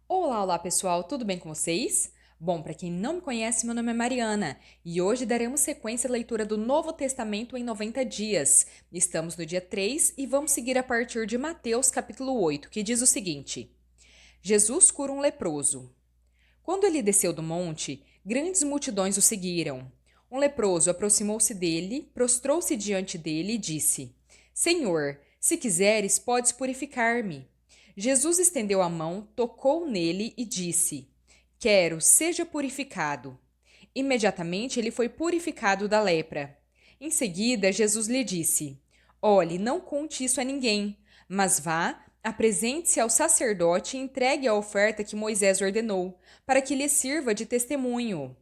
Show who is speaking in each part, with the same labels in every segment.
Speaker 1: Olá, pessoal, tudo bem com vocês? Bom, para quem não me conhece, meu nome é Mariana e hoje daremos sequência à leitura do Novo Testamento em 90 dias. Estamos no dia 3 e vamos seguir a partir de Mateus capítulo 8, que diz o seguinte: Jesus cura um leproso. Quando ele desceu do monte, grandes multidões o seguiram. Um leproso aproximou-se dele, prostrou-se diante dele e disse: Senhor, se quiseres, podes purificar-me. Jesus estendeu a mão, tocou nele e disse: Quero, seja purificado. Imediatamente ele foi purificado da lepra. Em seguida, Jesus lhe disse: Olhe, não conte isso a ninguém, mas vá, apresente-se ao sacerdote e entregue a oferta que Moisés ordenou, para que lhe sirva de testemunho.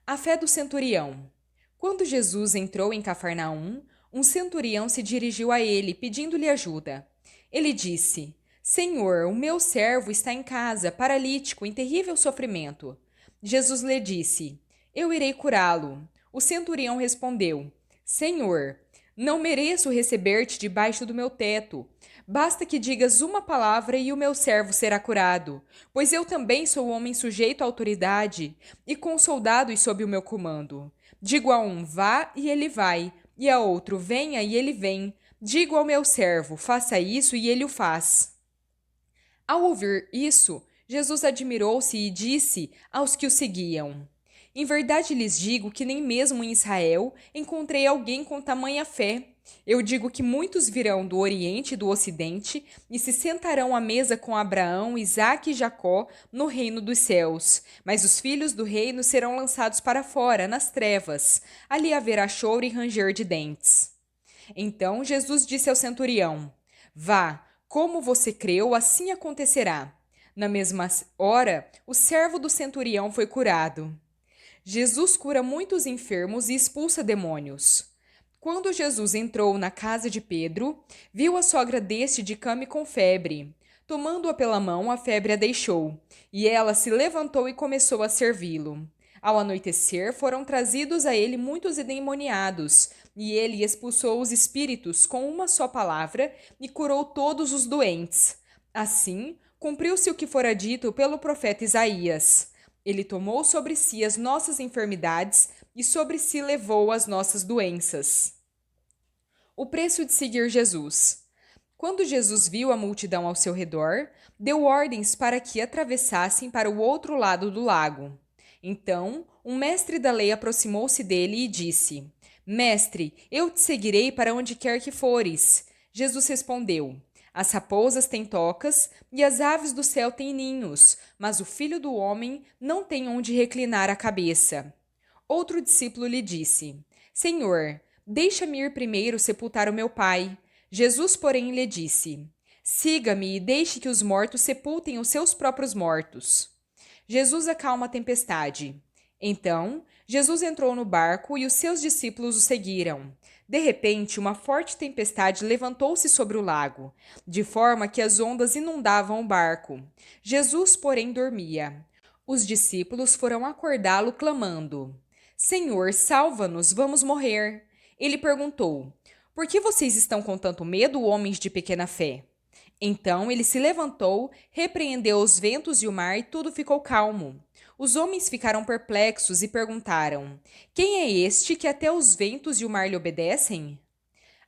Speaker 1: A fé do centurião. Quando Jesus entrou em Cafarnaum, um centurião se dirigiu a ele, pedindo-lhe ajuda. Ele disse: Senhor, o meu servo está em casa, paralítico, em terrível sofrimento. Jesus lhe disse: Eu irei curá-lo. O centurião respondeu: Senhor, não mereço receber-te debaixo do meu teto. Basta que digas uma palavra e o meu servo será curado, pois eu também sou homem sujeito à autoridade e com soldados sob o meu comando. Digo a um, vá, e ele vai, e a outro, venha, e ele vem. Digo ao meu servo, faça isso, e ele o faz. Ao ouvir isso, Jesus admirou-se e disse aos que o seguiam: Em verdade lhes digo que nem mesmo em Israel encontrei alguém com tamanha fé. Eu digo que muitos virão do Oriente e do Ocidente e se sentarão à mesa com Abraão, Isaque e Jacó no reino dos céus. Mas os filhos do reino serão lançados para fora, nas trevas. Ali haverá choro e ranger de dentes. Então Jesus disse ao centurião: Vá, como você creu, assim acontecerá. Na mesma hora, o servo do centurião foi curado. Jesus cura muitos enfermos e expulsa demônios. Quando Jesus entrou na casa de Pedro, viu a sogra deste de cama e com febre. Tomando-a pela mão, a febre a deixou, e ela se levantou e começou a servi-lo. Ao anoitecer, foram trazidos a ele muitos endemoniados, e ele expulsou os espíritos com uma só palavra e curou todos os doentes. Assim, cumpriu-se o que fora dito pelo profeta Isaías. Ele tomou sobre si as nossas enfermidades e sobre si levou as nossas doenças. O preço de seguir Jesus. Quando Jesus viu a multidão ao seu redor, deu ordens para que atravessassem para o outro lado do lago. Então, um mestre da lei aproximou-se dele e disse: Mestre, eu te seguirei para onde quer que fores. Jesus respondeu: As raposas têm tocas e as aves do céu têm ninhos, mas o filho do homem não tem onde reclinar a cabeça. Outro discípulo lhe disse: Senhor, deixa-me ir primeiro sepultar o meu pai. Jesus, porém, lhe disse: Siga-me e deixe que os mortos sepultem os seus próprios mortos. Jesus acalma a tempestade. Então, Jesus entrou no barco e os seus discípulos o seguiram. De repente, uma forte tempestade levantou-se sobre o lago, de forma que as ondas inundavam o barco. Jesus, porém, dormia. Os discípulos foram acordá-lo, clamando: Senhor, salva-nos, vamos morrer. Ele perguntou: Por que vocês estão com tanto medo, homens de pequena fé? Então ele se levantou, repreendeu os ventos e o mar e tudo ficou calmo. Os homens ficaram perplexos e perguntaram: Quem é este que até os ventos e o mar lhe obedecem?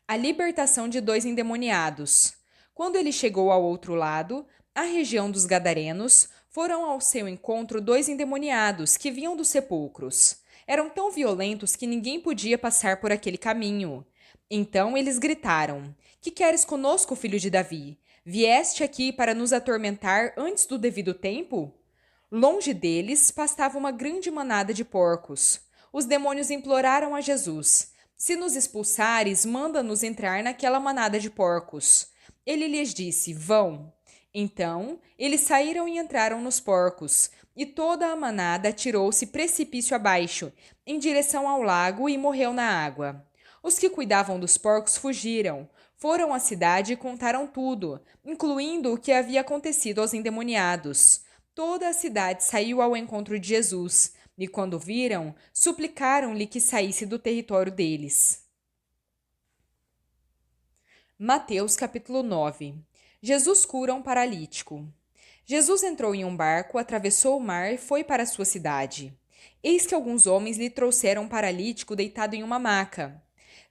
Speaker 1: A libertação de dois endemoniados. Quando ele chegou ao outro lado, a região dos Gadarenos, foram ao seu encontro dois endemoniados que vinham dos sepulcros. Eram tão violentos que ninguém podia passar por aquele caminho. Então eles gritaram: Que queres conosco, filho de Davi? Vieste aqui para nos atormentar antes do devido tempo? Longe deles pastava uma grande manada de porcos. Os demônios imploraram a Jesus: Se nos expulsares, manda-nos entrar naquela manada de porcos. Ele lhes disse: Vão. Então eles saíram e entraram nos porcos, e toda a manada atirou-se precipício abaixo, em direção ao lago, e morreu na água. Os que cuidavam dos porcos fugiram, foram à cidade e contaram tudo, incluindo o que havia acontecido aos endemoniados. Toda a cidade saiu ao encontro de Jesus, e quando viram, suplicaram-lhe que saísse do território deles. Mateus capítulo 9. Jesus cura um paralítico. Jesus entrou em um barco, atravessou o mar e foi para a sua cidade. Eis que alguns homens lhe trouxeram um paralítico deitado em uma maca.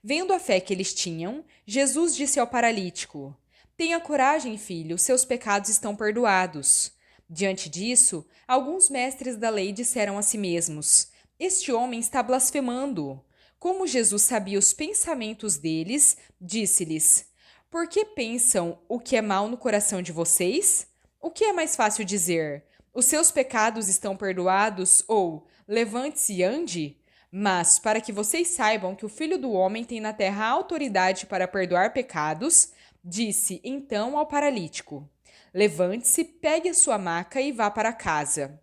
Speaker 1: Vendo a fé que eles tinham, Jesus disse ao paralítico: Tenha coragem, filho, seus pecados estão perdoados. Diante disso, alguns mestres da lei disseram a si mesmos: Este homem está blasfemando. Como Jesus sabia os pensamentos deles, disse-lhes: Por que pensam o que é mal no coração de vocês? O que é mais fácil dizer? Os seus pecados estão perdoados ou levante-se e ande? Mas, para que vocês saibam que o Filho do Homem tem na terra autoridade para perdoar pecados, disse então ao paralítico: Levante-se, pegue a sua maca e vá para casa.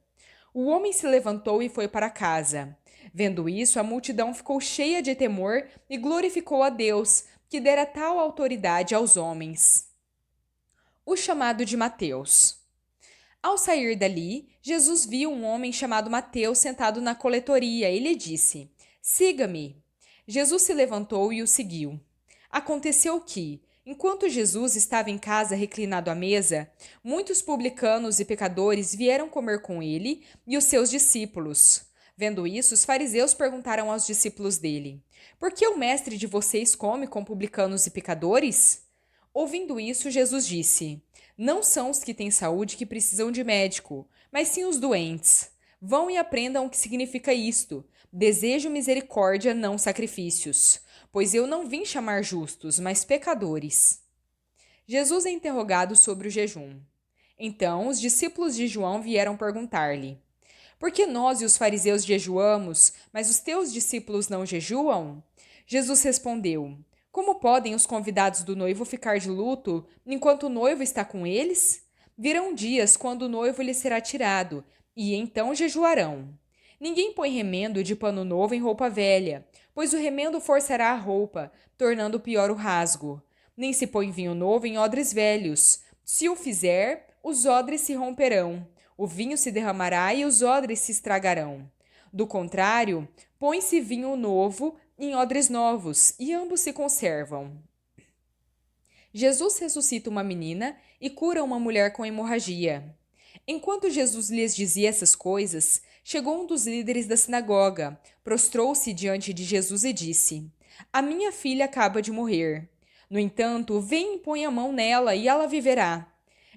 Speaker 1: O homem se levantou e foi para casa. Vendo isso, a multidão ficou cheia de temor e glorificou a Deus, que dera tal autoridade aos homens. O chamado de Mateus. Ao sair dali, Jesus viu um homem chamado Mateus sentado na coletoria e lhe disse: Siga-me. Jesus se levantou e o seguiu. Aconteceu que, enquanto Jesus estava em casa reclinado à mesa, muitos publicanos e pecadores vieram comer com ele e os seus discípulos. Vendo isso, os fariseus perguntaram aos discípulos dele: Por que o mestre de vocês come com publicanos e pecadores? Ouvindo isso, Jesus disse: Não são os que têm saúde que precisam de médico, mas sim os doentes. Vão e aprendam o que significa isto: desejo misericórdia, não sacrifícios. Pois eu não vim chamar justos, mas pecadores. Jesus é interrogado sobre o jejum. Então, os discípulos de João vieram perguntar-lhe: Por que nós e os fariseus jejuamos, mas os teus discípulos não jejuam? Jesus respondeu: Como podem os convidados do noivo ficar de luto enquanto o noivo está com eles? Virão dias quando o noivo lhe será tirado, e então jejuarão. Ninguém põe remendo de pano novo em roupa velha, pois o remendo forçará a roupa, tornando pior o rasgo. Nem se põe vinho novo em odres velhos. Se o fizer, os odres se romperão, o vinho se derramará e os odres se estragarão. Do contrário, põe-se vinho novo em odres novos, e ambos se conservam. Jesus ressuscita uma menina e cura uma mulher com hemorragia. Enquanto Jesus lhes dizia essas coisas, chegou um dos líderes da sinagoga, prostrou-se diante de Jesus e disse: A minha filha acaba de morrer. No entanto, vem e põe a mão nela e ela viverá.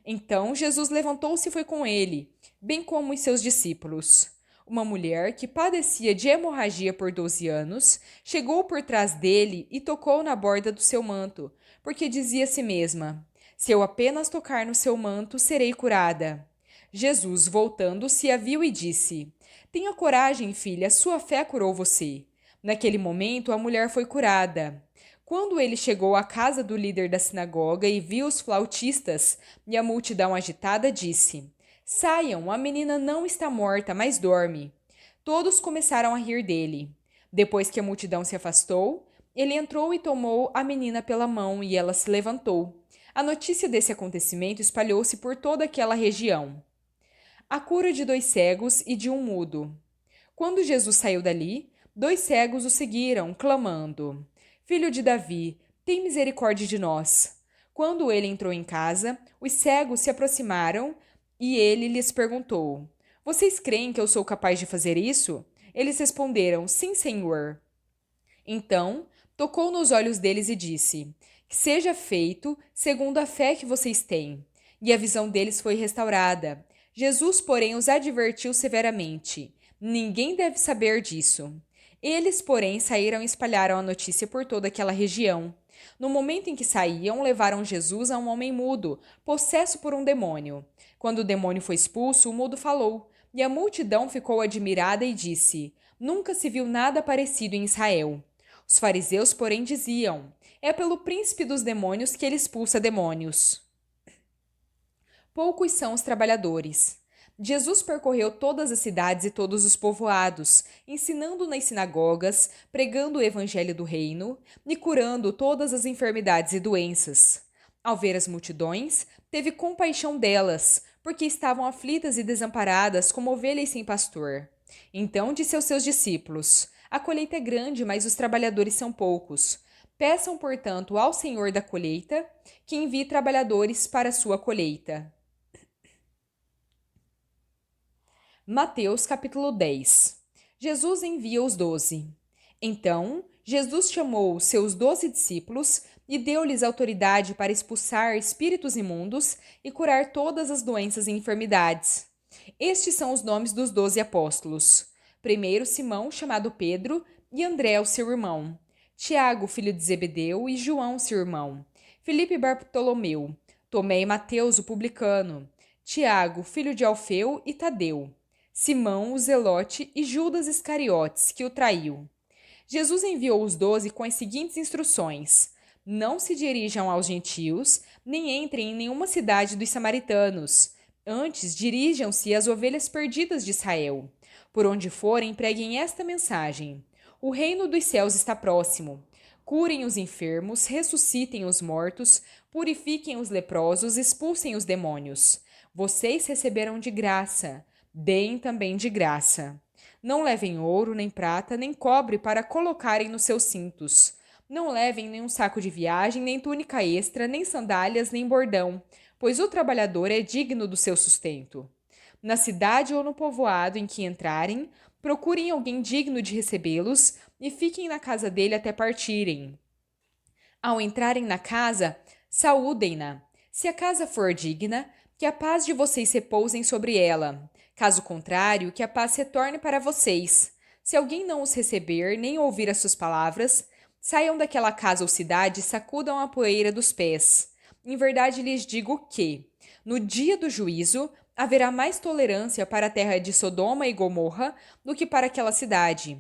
Speaker 1: Então Jesus levantou-se e foi com ele, bem como os seus discípulos. Uma mulher que padecia de hemorragia por 12 anos chegou por trás dele e tocou na borda do seu manto, porque dizia a si mesma: Se eu apenas tocar no seu manto, serei curada. Jesus, voltando-se, a viu e disse: Tenha coragem, filha, sua fé curou você. Naquele momento, a mulher foi curada. Quando ele chegou à casa do líder da sinagoga e viu os flautistas e a multidão agitada, disse: Saiam, a menina não está morta, mas dorme. Todos começaram a rir dele. Depois que a multidão se afastou, ele entrou e tomou a menina pela mão e ela se levantou. A notícia desse acontecimento espalhou-se por toda aquela região. A cura de 2 cegos e de um mudo. Quando Jesus saiu dali, 2 cegos o seguiram, clamando: Filho de Davi, tem misericórdia de nós. Quando ele entrou em casa, os cegos se aproximaram e ele lhes perguntou: Vocês creem que eu sou capaz de fazer isso? Eles responderam: Sim, Senhor. Então, tocou nos olhos deles e disse: Que seja feito segundo a fé que vocês têm. E a visão deles foi restaurada. Jesus, porém, os advertiu severamente: Ninguém deve saber disso. Eles, porém, saíram e espalharam a notícia por toda aquela região. No momento em que saíam, levaram Jesus a um homem mudo, possesso por um demônio. Quando o demônio foi expulso, o mudo falou, e a multidão ficou admirada e disse: Nunca se viu nada parecido em Israel. Os fariseus, porém, diziam: É pelo príncipe dos demônios que ele expulsa demônios. Poucos são os trabalhadores. Jesus percorreu todas as cidades e todos os povoados, ensinando nas sinagogas, pregando o evangelho do reino e curando todas as enfermidades e doenças. Ao ver as multidões, teve compaixão delas, porque estavam aflitas e desamparadas como ovelhas sem pastor. Então disse aos seus discípulos: A colheita é grande, mas os trabalhadores são poucos. Peçam, portanto, ao Senhor da colheita que envie trabalhadores para a sua colheita. Mateus capítulo 10. Jesus envia os 12. Então, Jesus chamou os seus 12 discípulos e deu-lhes autoridade para expulsar espíritos imundos e curar todas as doenças e enfermidades. Estes são os nomes dos 12 apóstolos. Primeiro Simão, chamado Pedro, e André, o seu irmão. Tiago, filho de Zebedeu, e João, seu irmão. Filipe e Bartolomeu. Tomé e Mateus, o publicano. Tiago, filho de Alfeu, e Tadeu. Simão, o Zelote, e Judas Iscariotes, que o traiu. Jesus enviou os 12 com as seguintes instruções: não se dirijam aos gentios, nem entrem em nenhuma cidade dos samaritanos. Antes, dirijam-se às ovelhas perdidas de Israel. Por onde forem, preguem esta mensagem: o reino dos céus está próximo. Curem os enfermos, ressuscitem os mortos, purifiquem os leprosos, expulsem os demônios. Vocês receberam de graça, deem também de graça. Não levem ouro, nem prata, nem cobre para colocarem nos seus cintos. Não levem nenhum saco de viagem, nem túnica extra, nem sandálias, nem bordão, pois o trabalhador é digno do seu sustento. Na cidade ou no povoado em que entrarem, procurem alguém digno de recebê-los e fiquem na casa dele até partirem. Ao entrarem na casa, saúdem-na. Se a casa for digna, que a paz de vocês repousem sobre ela. Caso contrário, que a paz retorne para vocês. Se alguém não os receber, nem ouvir as suas palavras, saiam daquela casa ou cidade e sacudam a poeira dos pés. Em verdade lhes digo que, no dia do juízo, haverá mais tolerância para a terra de Sodoma e Gomorra do que para aquela cidade.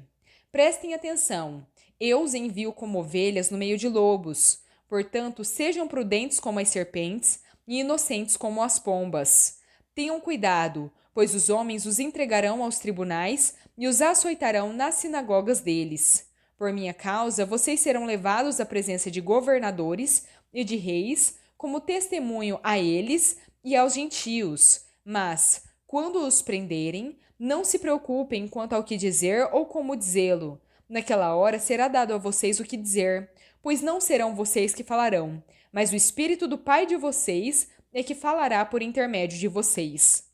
Speaker 1: Prestem atenção. Eu os envio como ovelhas no meio de lobos. Portanto, sejam prudentes como as serpentes e inocentes como as pombas. Tenham cuidado, pois os homens os entregarão aos tribunais e os açoitarão nas sinagogas deles. Por minha causa, vocês serão levados à presença de governadores e de reis, como testemunho a eles e aos gentios. Mas, quando os prenderem, não se preocupem quanto ao que dizer ou como dizê-lo. Naquela hora será dado a vocês o que dizer, pois não serão vocês que falarão, mas o Espírito do Pai de vocês é que falará por intermédio de vocês.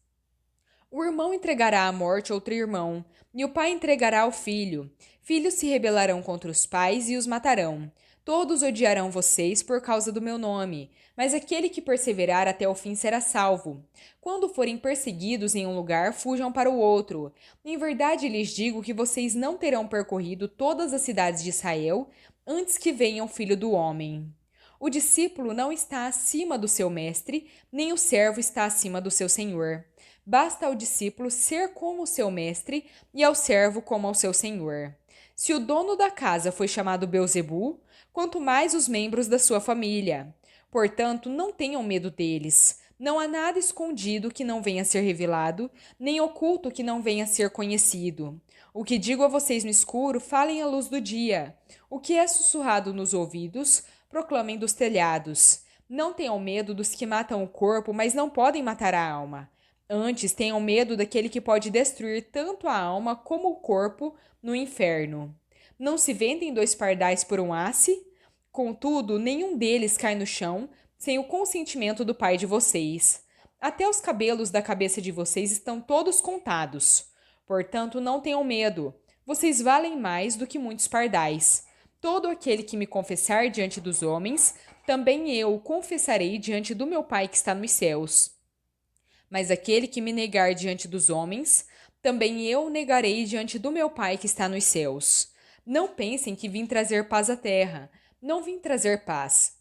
Speaker 1: O irmão entregará à morte outro irmão, e o pai entregará ao filho. Filhos se rebelarão contra os pais e os matarão. Todos odiarão vocês por causa do meu nome, mas aquele que perseverar até o fim será salvo. Quando forem perseguidos em um lugar, fujam para o outro. Em verdade lhes digo que vocês não terão percorrido todas as cidades de Israel antes que venha o Filho do Homem. O discípulo não está acima do seu mestre, nem o servo está acima do seu senhor. Basta ao discípulo ser como o seu mestre e ao servo como ao seu senhor. Se o dono da casa foi chamado Beelzebu, quanto mais os membros da sua família. Portanto, não tenham medo deles. Não há nada escondido que não venha a ser revelado, nem oculto que não venha a ser conhecido. O que digo a vocês no escuro, falem à luz do dia. O que é sussurrado nos ouvidos, proclamem dos telhados. Não tenham medo dos que matam o corpo, mas não podem matar a alma. Antes, tenham medo daquele que pode destruir tanto a alma como o corpo no inferno. Não se vendem 2 pardais por um asse? Contudo, nenhum deles cai no chão sem o consentimento do Pai de vocês. Até os cabelos da cabeça de vocês estão todos contados. Portanto, não tenham medo. Vocês valem mais do que muitos pardais. Todo aquele que me confessar diante dos homens, também eu o confessarei diante do meu Pai que está nos céus. Mas aquele que me negar diante dos homens, também eu o negarei diante do meu Pai que está nos céus. Não pensem que vim trazer paz à terra. Não vim trazer paz,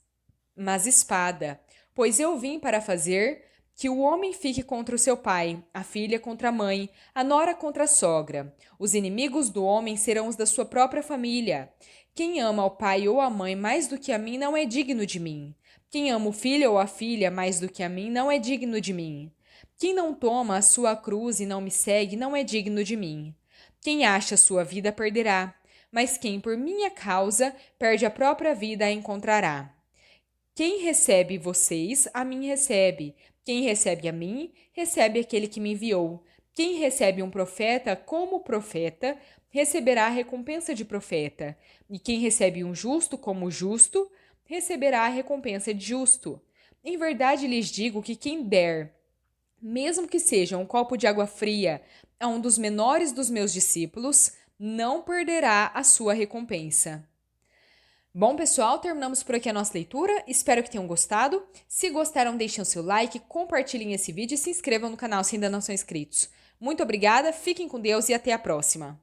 Speaker 1: mas espada, pois eu vim para fazer que o homem fique contra o seu pai, a filha contra a mãe, a nora contra a sogra. Os inimigos do homem serão os da sua própria família. Quem ama ao pai ou à mãe mais do que a mim não é digno de mim. Quem ama o filho ou a filha mais do que a mim não é digno de mim. Quem não toma a sua cruz e não me segue não é digno de mim. Quem acha a sua vida perderá, mas quem por minha causa perde a própria vida a encontrará. Quem recebe vocês, a mim recebe. Quem recebe a mim, recebe aquele que me enviou. Quem recebe um profeta como profeta, receberá a recompensa de profeta. E quem recebe um justo como justo, receberá a recompensa de justo. Em verdade lhes digo que quem der mesmo que seja um copo de água fria a um dos menores dos meus discípulos, não perderá a sua recompensa. Bom, pessoal, terminamos por aqui a nossa leitura. Espero que tenham gostado. Se gostaram, deixem o seu like, compartilhem esse vídeo e se inscrevam no canal se ainda não são inscritos. Muito obrigada, fiquem com Deus e até a próxima!